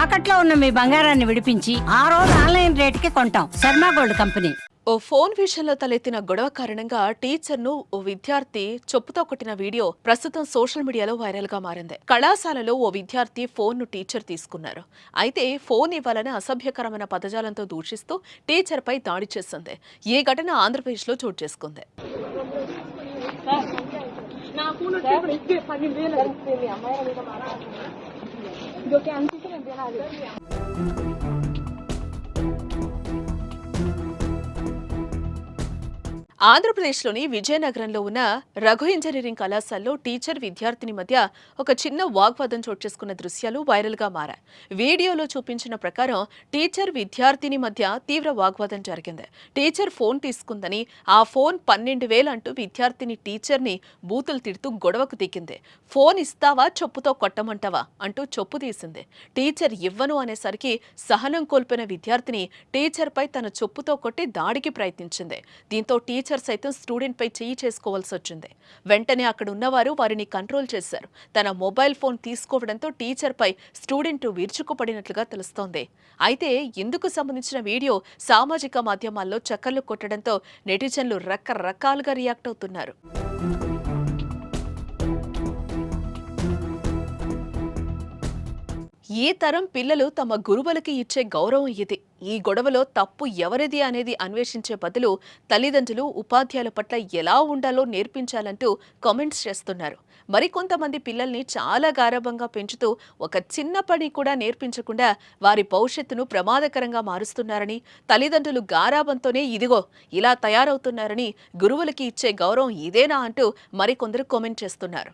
తాకట్లో ఉన్న మీ బంగారాన్ని విడిపించి ఆ రోజు ఆన్లైన్ రేటుకి కొంటాం. Sharma gold company. ఓ ఫోన్ విషయంలో తలెత్తిన గొడవ కారణంగా టీచర్ను ఓ విద్యార్థి చెప్పుతో కొట్టిన వీడియో ప్రస్తుతం సోషల్ మీడియాలో వైరల్ గా మారింది. కళాశాలలో ఓ విద్యార్థి ఫోన్ను టీచర్ తీసుకున్నారు. అయితే ఫోన్ ఇవ్వాలని అసభ్యకరమైన పదజాలంతో దూషిస్తూ టీచర్ పై దాడి చేసింది. ఈ ఘటన ఆంధ్రప్రదేశ్ లో చోటు చేసుకుంది. ఆంధ్రప్రదేశ్లోని విజయనగరంలో ఉన్న రఘు ఇంజనీరింగ్ కళాశాలలో టీచర్ విద్యార్థిని మధ్య ఒక చిన్న వాగ్వాదం చోటు చేసుకున్న దృశ్యాలు వైరల్గా మారాయి. వీడియోలో చూపించిన ప్రకారం టీచర్ విద్యార్థిని మధ్య తీవ్ర వాగ్వాదం జరిగింది. టీచర్ ఫోన్ తీసుకుందని, ఆ ఫోన్ 12,000 అంటూ విద్యార్థిని టీచర్ని బూతులు తిడుతూ గొడవకు దిగింది. ఫోన్ ఇస్తావా చెప్పుతో కొట్టమంటావా అంటూ చెప్పు తీసింది. టీచర్ ఇవ్వను అనేసరికి సహనం కోల్పోయిన విద్యార్థిని టీచర్పై తన చెప్పుతో కొట్టి దాడికి ప్రయత్నించింది. దీంతో టీచర్ సైతం స్టూడెంట్ పై చెయ్యి చేసుకోవాల్సి వచ్చింది. వెంటనే అక్కడ ఉన్నవారు వారిని కంట్రోల్ చేశారు. తన మొబైల్ ఫోన్ తీసుకోవడంతో టీచర్ పై స్టూడెంట్ విరుచుకుపడినట్లుగా తెలుస్తోంది. అయితే ఇందుకు సంబంధించిన వీడియో సామాజిక మాధ్యమాల్లో చక్కర్లు కొట్టడంతో నెటిజన్లు రకరకాలుగా రియాక్ట్ అవుతున్నారు. ఈ తరం పిల్లలు తమ గురువులకి ఇచ్చే గౌరవం ఇది. ఈ గొడవలో తప్పు ఎవరిది అనేది అన్వేషించే బదులు తల్లిదండ్రులు ఉపాధ్యాయుల పట్ల ఎలా ఉండాలో నేర్పించాలంటూ కామెంట్స్ చేస్తున్నారు. మరికొంతమంది పిల్లల్ని చాలా గారాబంగా పెంచుతూ ఒక చిన్న పని కూడా నేర్పించకుండా వారి భవిష్యత్తును ప్రమాదకరంగా మారుస్తున్నారని, తల్లిదండ్రులు గారాబంతోనే ఇదిగో ఇలా తయారవుతున్నారని, గురువులకి ఇచ్చే గౌరవం ఇదేనా అంటూ మరికొందరు కామెంట్ చేస్తున్నారు.